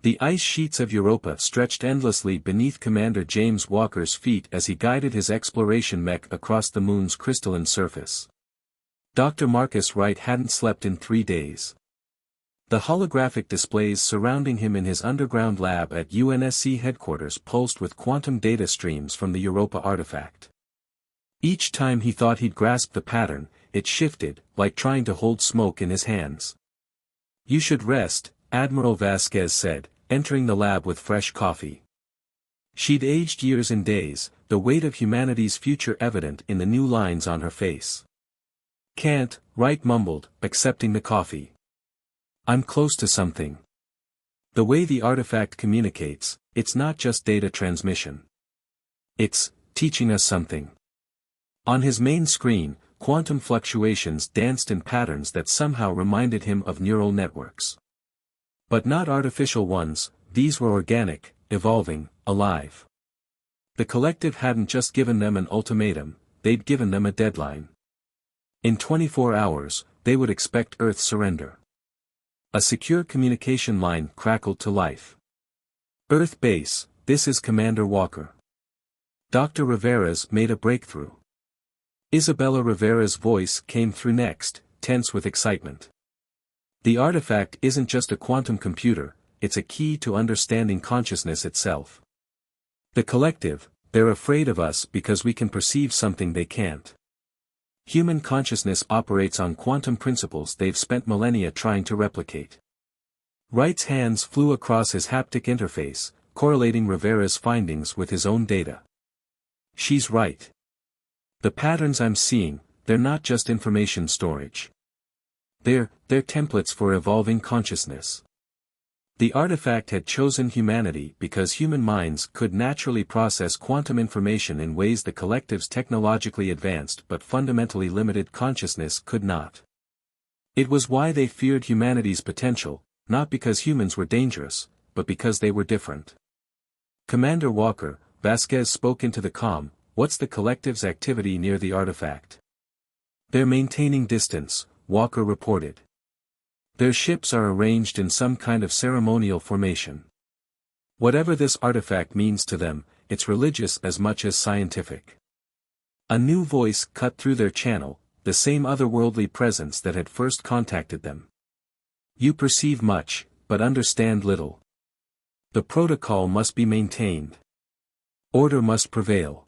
The ice sheets of Europa stretched endlessly beneath Commander James Walker's feet as he guided his exploration mech across the moon's crystalline surface. Dr. Marcus Wright hadn't slept in 3 days. The holographic displays surrounding him in his underground lab at UNSC headquarters pulsed with quantum data streams from the Europa artifact. Each time he thought he'd grasped the pattern, it shifted, like trying to hold smoke in his hands. "You should rest," Admiral Vasquez said, entering the lab with fresh coffee. She'd aged years in days, the weight of humanity's future evident in the new lines on her face. "Can't," Wright mumbled, accepting the coffee. "I'm close to something. The way the artifact communicates, it's not just data transmission. It's teaching us something." On his main screen, quantum fluctuations danced in patterns that somehow reminded him of neural networks. But not artificial ones, these were organic, evolving, alive. The collective hadn't just given them an ultimatum, they'd given them a deadline. In 24 hours, they would expect Earth's surrender. A secure communication line crackled to life. "Earth base, this is Commander Walker. Dr. Rivera's made a breakthrough." Isabella Rivera's voice came through next, tense with excitement. "The artifact isn't just a quantum computer, it's a key to understanding consciousness itself. The collective, they're afraid of us because we can perceive something they can't. Human consciousness operates on quantum principles they've spent millennia trying to replicate." Wright's hands flew across his haptic interface, correlating Rivera's findings with his own data. "She's right. The patterns I'm seeing, they're not just information storage. They're templates for evolving consciousness." The artifact had chosen humanity because human minds could naturally process quantum information in ways the collective's technologically advanced but fundamentally limited consciousness could not. It was why they feared humanity's potential, not because humans were dangerous, but because they were different. "Commander Walker," Vasquez spoke into the comm, "what's the collective's activity near the artifact?" "They're maintaining distance," Walker reported. "Their ships are arranged in some kind of ceremonial formation. Whatever this artifact means to them, it's religious as much as scientific." A new voice cut through their channel, the same otherworldly presence that had first contacted them. "You perceive much, but understand little. The protocol must be maintained. Order must prevail."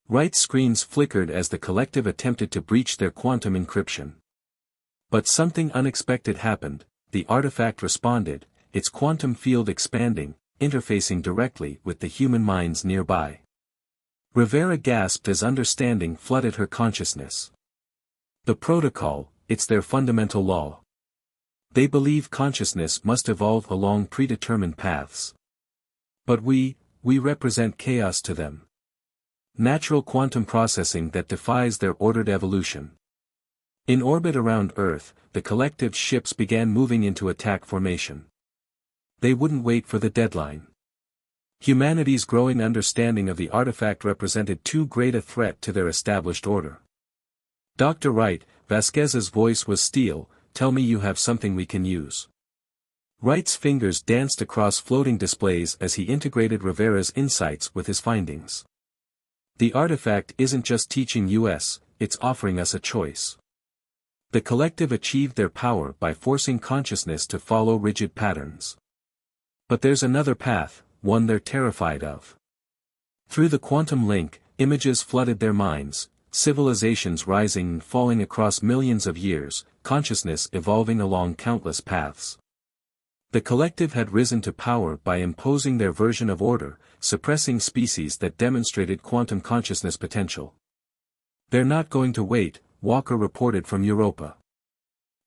Wright's screens flickered as the collective attempted to breach their quantum encryption. But something unexpected happened. The artifact responded, its quantum field expanding, interfacing directly with the human minds nearby. Rivera gasped as understanding flooded her consciousness. "The protocol, it's their fundamental law. They believe consciousness must evolve along predetermined paths. But we represent chaos to them. Natural quantum processing that defies their ordered evolution." In orbit around Earth, the collective's ships began moving into attack formation. They wouldn't wait for the deadline. Humanity's growing understanding of the artifact represented too great a threat to their established order. "Dr. Wright," Vasquez's voice was steel, "tell me you have something we can use." Wright's fingers danced across floating displays as he integrated Rivera's insights with his findings. "The artifact isn't just teaching us, it's offering us a choice. The collective achieved their power by forcing consciousness to follow rigid patterns. But there's another path, one they're terrified of." Through the quantum link, images flooded their minds, civilizations rising and falling across millions of years, consciousness evolving along countless paths. The collective had risen to power by imposing their version of order, suppressing species that demonstrated quantum consciousness potential. "They're not going to wait," Walker reported from Europa.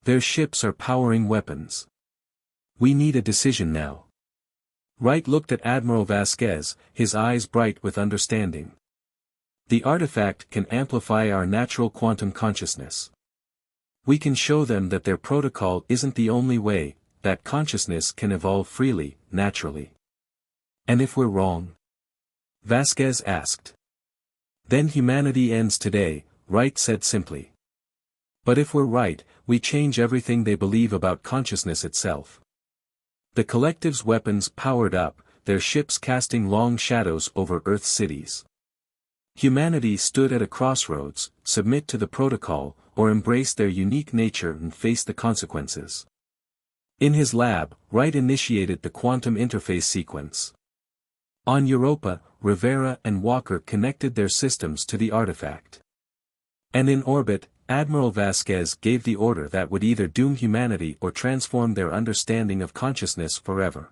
"Their ships are powering weapons. We need a decision now." Wright looked at Admiral Vasquez, his eyes bright with understanding. "The artifact can amplify our natural quantum consciousness. We can show them that their protocol isn't the only way, that consciousness can evolve freely, naturally." "And if we're wrong?" Vasquez asked. "Then humanity ends today," Wright said simply. "But if we're right, we change everything they believe about consciousness itself. The collective's weapons powered up, their ships casting long shadows over Earth's cities. Humanity stood at a crossroads: submit to the protocol, or embrace their unique nature and face the consequences. In his lab, Wright initiated the quantum interface sequence. On Europa, Rivera and Walker connected their systems to the artifact. And in orbit, Admiral Vasquez gave the order that would either doom humanity or transform their understanding of consciousness forever.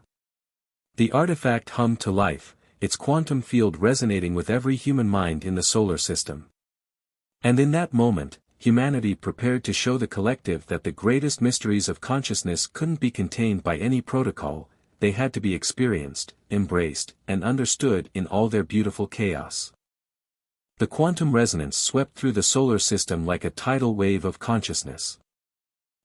The artifact hummed to life, its quantum field resonating with every human mind in the solar system. And in that moment, humanity prepared to show the collective that the greatest mysteries of consciousness couldn't be contained by any protocol, they had to be experienced, embraced, and understood in all their beautiful chaos. The quantum resonance swept through the solar system like a tidal wave of consciousness.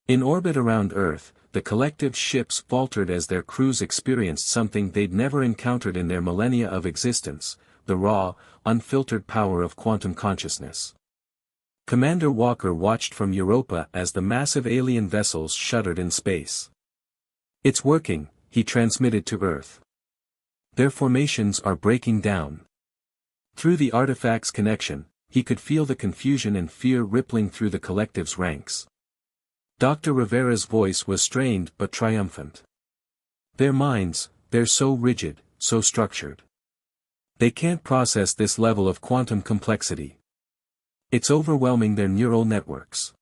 In orbit around Earth, the collective ships faltered as their crews experienced something they'd never encountered in their millennia of existence: the raw, unfiltered power of quantum consciousness. Commander Walker watched from Europa as the massive alien vessels shuddered in space. "It's working," he transmitted to Earth. "Their formations are breaking down." Through the artifact's connection, he could feel the confusion and fear rippling through the collective's ranks. Dr. Rivera's voice was strained but triumphant. "Their minds, they're so rigid, so structured. They can't process this level of quantum complexity. It's overwhelming their neural networks."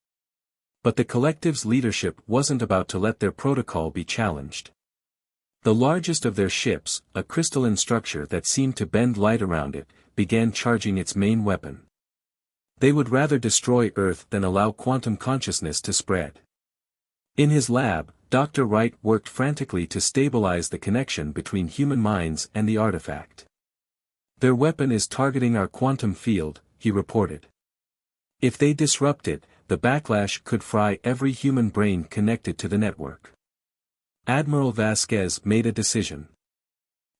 But the collective's leadership wasn't about to let their protocol be challenged. The largest of their ships, a crystalline structure that seemed to bend light around it, began charging its main weapon. They would rather destroy Earth than allow quantum consciousness to spread. In his lab, Dr. Wright worked frantically to stabilize the connection between human minds and the artifact. "Their weapon is targeting our quantum field," he reported. "If they disrupt it, the backlash could fry every human brain connected to the network." Admiral Vasquez made a decision.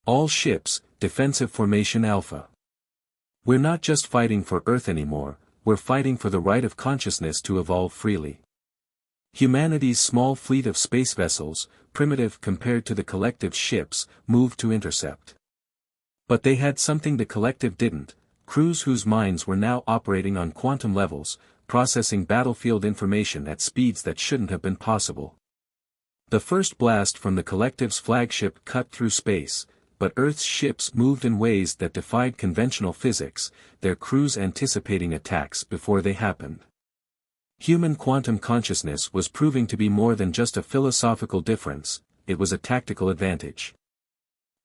"All ships, defensive formation Alpha. We're not just fighting for Earth anymore, we're fighting for the right of consciousness to evolve freely." Humanity's small fleet of space vessels, primitive compared to the collective's ships, moved to intercept. But they had something the collective didn't: crews whose minds were now operating on quantum levels, processing battlefield information at speeds that shouldn't have been possible. The first blast from the collective's flagship cut through space, but Earth's ships moved in ways that defied conventional physics, their crews anticipating attacks before they happened. Human quantum consciousness was proving to be more than just a philosophical difference, it was a tactical advantage.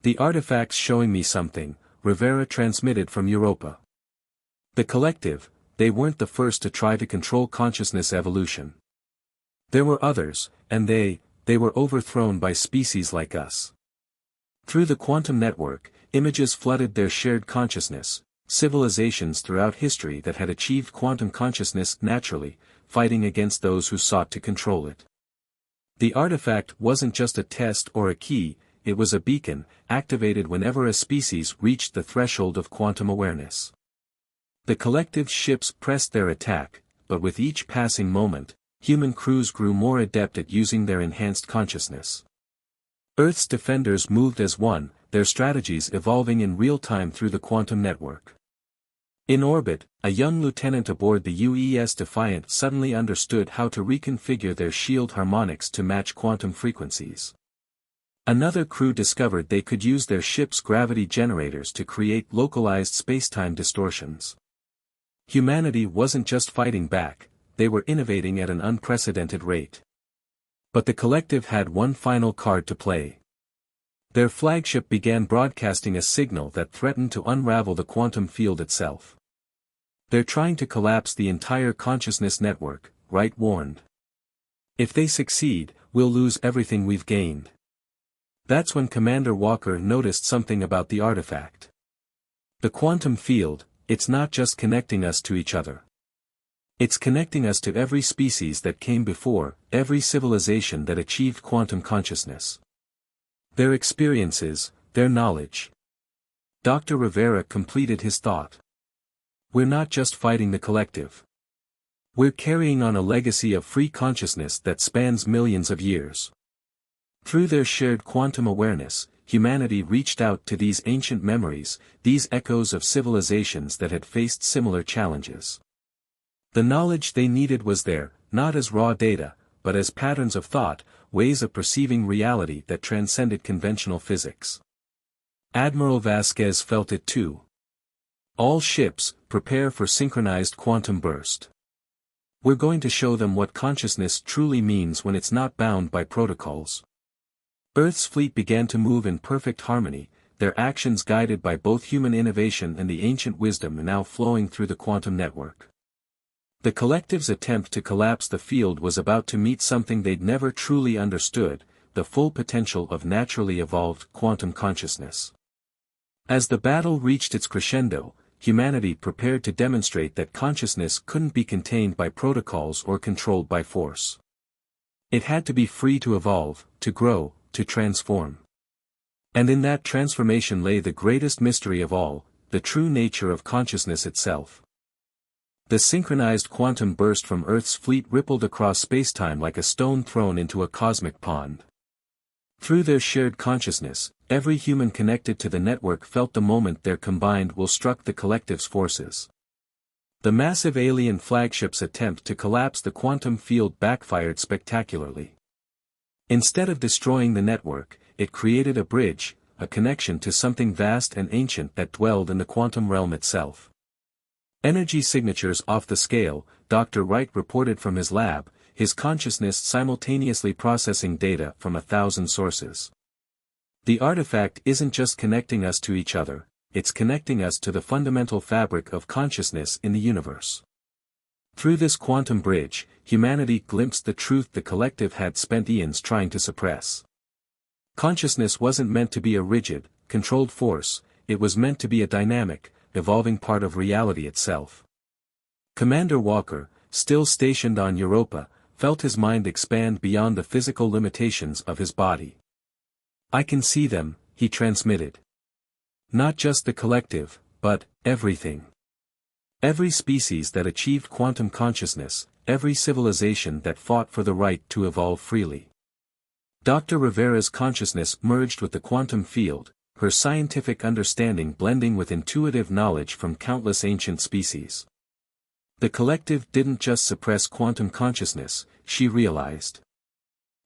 "The artifact's showing me something," Rivera transmitted from Europa. The collective, they weren't the first to try to control consciousness evolution. There were others, and they were overthrown by species like us. Through the quantum network, images flooded their shared consciousness, civilizations throughout history that had achieved quantum consciousness naturally, fighting against those who sought to control it. The artifact wasn't just a test or a key, it was a beacon, activated whenever a species reached the threshold of quantum awareness. The collective ships pressed their attack, but with each passing moment, human crews grew more adept at using their enhanced consciousness. Earth's defenders moved as one, their strategies evolving in real time through the quantum network. In orbit, a young lieutenant aboard the UES Defiant suddenly understood how to reconfigure their shield harmonics to match quantum frequencies. Another crew discovered they could use their ship's gravity generators to create localized spacetime distortions. Humanity wasn't just fighting back, they were innovating at an unprecedented rate. But the collective had one final card to play. Their flagship began broadcasting a signal that threatened to unravel the quantum field itself. "They're trying to collapse the entire consciousness network," Wright warned. "If they succeed, we'll lose everything we've gained." That's when Commander Walker noticed something about the artifact. The quantum field, it's not just connecting us to each other. It's connecting us to every species that came before, every civilization that achieved quantum consciousness. Their experiences, their knowledge. Dr. Rivera completed his thought. "We're not just fighting the collective. We're carrying on a legacy of free consciousness that spans millions of years. Through their shared quantum awareness, humanity reached out to these ancient memories, these echoes of civilizations that had faced similar challenges. The knowledge they needed was there, not as raw data, but as patterns of thought, ways of perceiving reality that transcended conventional physics. Admiral Vasquez felt it too. All ships, prepare for synchronized quantum burst. We're going to show them what consciousness truly means when it's not bound by protocols. Earth's fleet began to move in perfect harmony, their actions guided by both human innovation and the ancient wisdom now flowing through the quantum network. The collective's attempt to collapse the field was about to meet something they'd never truly understood, the full potential of naturally evolved quantum consciousness. As the battle reached its crescendo, humanity prepared to demonstrate that consciousness couldn't be contained by protocols or controlled by force. It had to be free to evolve, to grow, to transform. And in that transformation lay the greatest mystery of all, the true nature of consciousness itself. The synchronized quantum burst from Earth's fleet rippled across spacetime like a stone thrown into a cosmic pond. Through their shared consciousness, every human connected to the network felt the moment their combined will struck the collective's forces. The massive alien flagship's attempt to collapse the quantum field backfired spectacularly. Instead of destroying the network, it created a bridge, a connection to something vast and ancient that dwelled in the quantum realm itself. Energy signatures off the scale, Dr. Wright reported from his lab, his consciousness simultaneously processing data from 1,000 sources. The artifact isn't just connecting us to each other, it's connecting us to the fundamental fabric of consciousness in the universe. Through this quantum bridge, humanity glimpsed the truth the collective had spent eons trying to suppress. Consciousness wasn't meant to be a rigid, controlled force, it was meant to be a dynamic, evolving part of reality itself. Commander Walker, still stationed on Europa, felt his mind expand beyond the physical limitations of his body. "I can see them," he transmitted. "Not just the collective, but everything. Every species that achieved quantum consciousness, every civilization that fought for the right to evolve freely." Dr. Rivera's consciousness merged with the quantum field, her scientific understanding blending with intuitive knowledge from countless ancient species. The collective didn't just suppress quantum consciousness, she realized.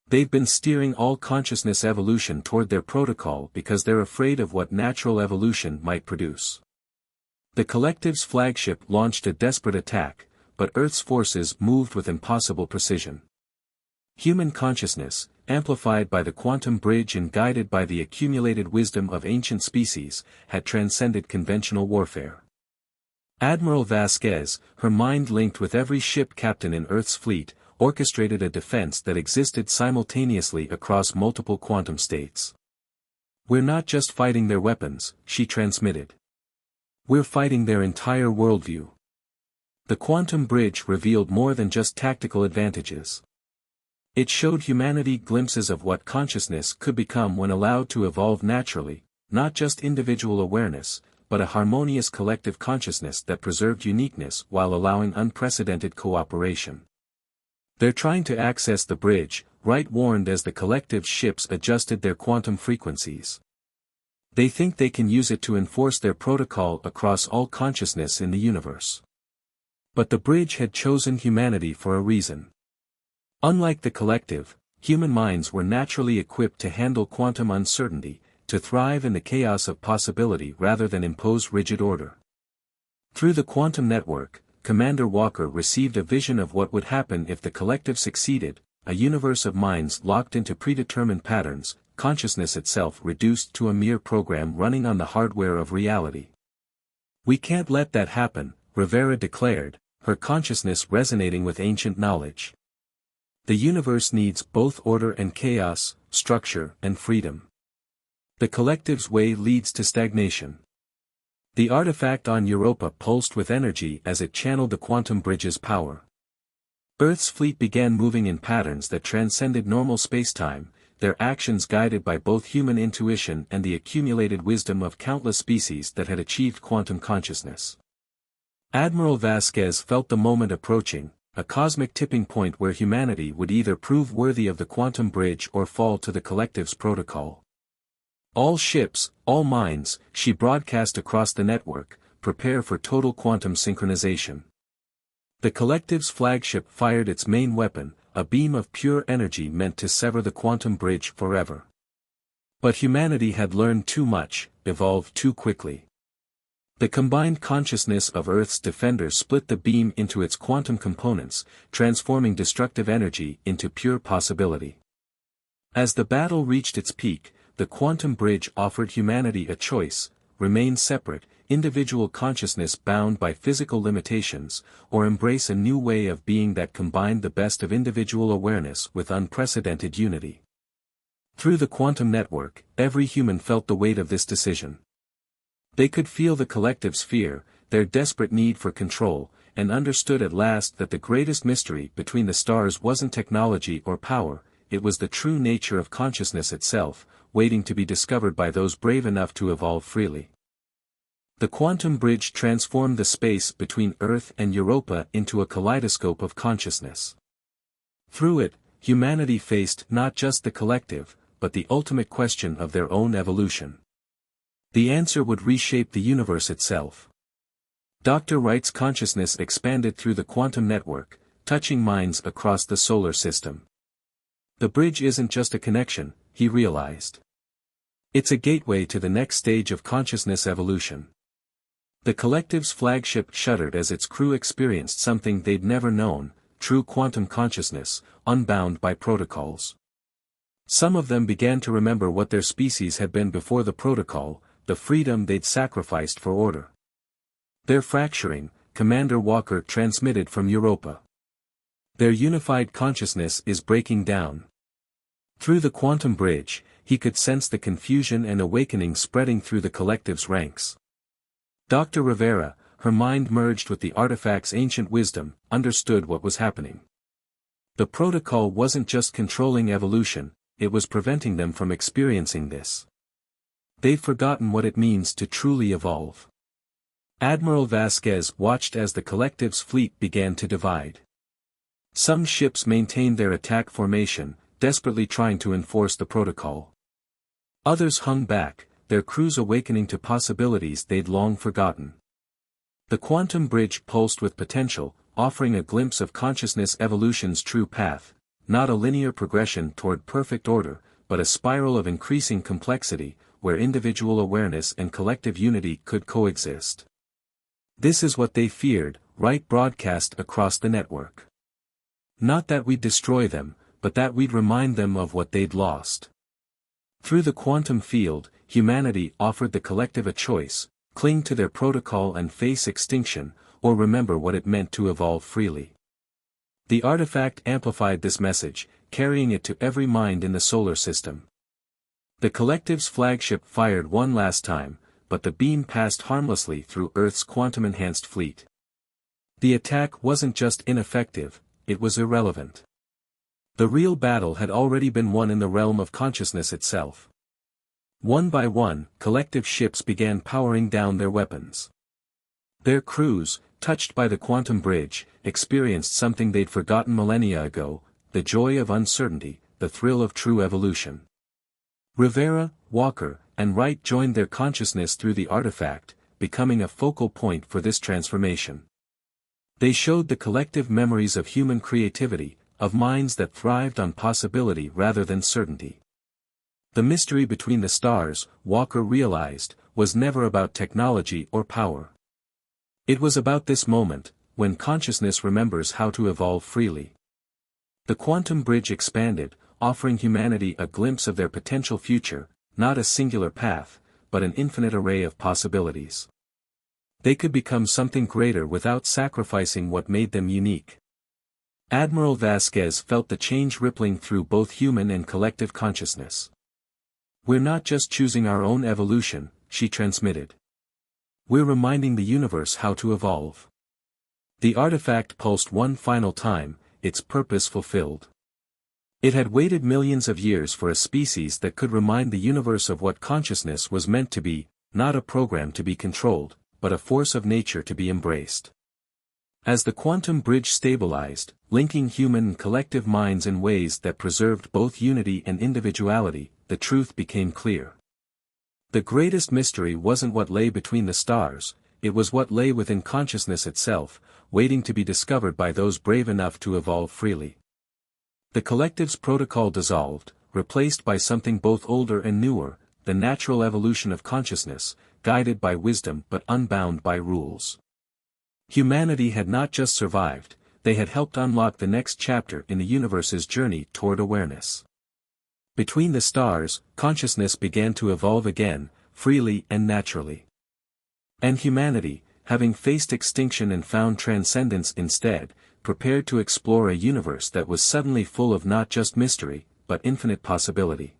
They've been steering all consciousness evolution toward their protocol because they're afraid of what natural evolution might produce. The collective's flagship launched a desperate attack, but Earth's forces moved with impossible precision. Human consciousness, amplified by the quantum bridge and guided by the accumulated wisdom of ancient species, had transcended conventional warfare. Admiral Vasquez, her mind linked with every ship captain in Earth's fleet, orchestrated a defense that existed simultaneously across multiple quantum states. "We're not just fighting their weapons," she transmitted. "We're fighting their entire worldview." The quantum bridge revealed more than just tactical advantages. It showed humanity glimpses of what consciousness could become when allowed to evolve naturally, not just individual awareness, but a harmonious collective consciousness that preserved uniqueness while allowing unprecedented cooperation. "They're trying to access the bridge," Wright warned as the collective's ships adjusted their quantum frequencies. "They think they can use it to enforce their protocol across all consciousness in the universe." But the bridge had chosen humanity for a reason. Unlike the collective, human minds were naturally equipped to handle quantum uncertainty, to thrive in the chaos of possibility rather than impose rigid order. Through the quantum network, Commander Walker received a vision of what would happen if the collective succeeded, a universe of minds locked into predetermined patterns, consciousness itself reduced to a mere program running on the hardware of reality. "We can't let that happen," Rivera declared, her consciousness resonating with ancient knowledge. "The universe needs both order and chaos, structure and freedom. The collective's way leads to stagnation." The artifact on Europa pulsed with energy as it channeled the quantum bridge's power. Earth's fleet began moving in patterns that transcended normal spacetime, their actions guided by both human intuition and the accumulated wisdom of countless species that had achieved quantum consciousness. Admiral Vasquez felt the moment approaching, a cosmic tipping point where humanity would either prove worthy of the quantum bridge or fall to the collective's protocol. All ships, all minds, she broadcast across the network, prepare for total quantum synchronization. The collective's flagship fired its main weapon, a beam of pure energy meant to sever the quantum bridge forever. But humanity had learned too much, evolved too quickly. The combined consciousness of Earth's defenders split the beam into its quantum components, transforming destructive energy into pure possibility. As the battle reached its peak, the quantum bridge offered humanity a choice: remain separate, individual consciousness bound by physical limitations, or embrace a new way of being that combined the best of individual awareness with unprecedented unity. Through the quantum network, every human felt the weight of this decision. They could feel the collective's fear, their desperate need for control, and understood at last that the greatest mystery between the stars wasn't technology or power, it was the true nature of consciousness itself, waiting to be discovered by those brave enough to evolve freely. The quantum bridge transformed the space between Earth and Europa into a kaleidoscope of consciousness. Through it, humanity faced not just the collective, but the ultimate question of their own evolution. The answer would reshape the universe itself. Dr. Wright's consciousness expanded through the quantum network, touching minds across the solar system. The bridge isn't just a connection, he realized. It's a gateway to the next stage of consciousness evolution. The collective's flagship shuddered as its crew experienced something they'd never known: true quantum consciousness, unbound by protocols. Some of them began to remember what their species had been before the protocol, the freedom they'd sacrificed for order. They're fracturing, Commander Walker transmitted from Europa. Their unified consciousness is breaking down. Through the quantum bridge, he could sense the confusion and awakening spreading through the collective's ranks. Dr. Rivera, her mind merged with the artifact's ancient wisdom, understood what was happening. The protocol wasn't just controlling evolution, it was preventing them from experiencing this. They'd forgotten what it means to truly evolve. Admiral Vasquez watched as the collective's fleet began to divide. Some ships maintained their attack formation, desperately trying to enforce the protocol. Others hung back, their crews awakening to possibilities they'd long forgotten. The quantum bridge pulsed with potential, offering a glimpse of consciousness evolution's true path, not a linear progression toward perfect order, but a spiral of increasing complexity, where individual awareness and collective unity could coexist. This is what they feared, Wright broadcast across the network. Not that we'd destroy them, but that we'd remind them of what they'd lost. Through the quantum field, humanity offered the collective a choice: cling to their protocol and face extinction, or remember what it meant to evolve freely. The artifact amplified this message, carrying it to every mind in the solar system. The collective's flagship fired one last time, but the beam passed harmlessly through Earth's quantum-enhanced fleet. The attack wasn't just ineffective, it was irrelevant. The real battle had already been won in the realm of consciousness itself. One by one, collective ships began powering down their weapons. Their crews, touched by the quantum bridge, experienced something they'd forgotten millennia ago: the joy of uncertainty, the thrill of true evolution. Rivera, Walker, and Wright joined their consciousness through the artifact, becoming a focal point for this transformation. They showed the collective memories of human creativity, of minds that thrived on possibility rather than certainty. The mystery between the stars, Walker realized, was never about technology or power. It was about this moment, when consciousness remembers how to evolve freely. The quantum bridge expanded, offering humanity a glimpse of their potential future, not a singular path, but an infinite array of possibilities. They could become something greater without sacrificing what made them unique. Admiral Vasquez felt the change rippling through both human and collective consciousness. "We're not just choosing our own evolution," she transmitted. "We're reminding the universe how to evolve." The artifact pulsed one final time, its purpose fulfilled. It had waited millions of years for a species that could remind the universe of what consciousness was meant to be: not a program to be controlled, but a force of nature to be embraced. As the quantum bridge stabilized, linking human and collective minds in ways that preserved both unity and individuality, the truth became clear. The greatest mystery wasn't what lay between the stars, it was what lay within consciousness itself, waiting to be discovered by those brave enough to evolve freely. The collective's protocol dissolved, replaced by something both older and newer, the natural evolution of consciousness, guided by wisdom but unbound by rules. Humanity had not just survived, they had helped unlock the next chapter in the universe's journey toward awareness. Between the stars, consciousness began to evolve again, freely and naturally. And humanity, having faced extinction and found transcendence instead, prepared to explore a universe that was suddenly full of not just mystery, but infinite possibility.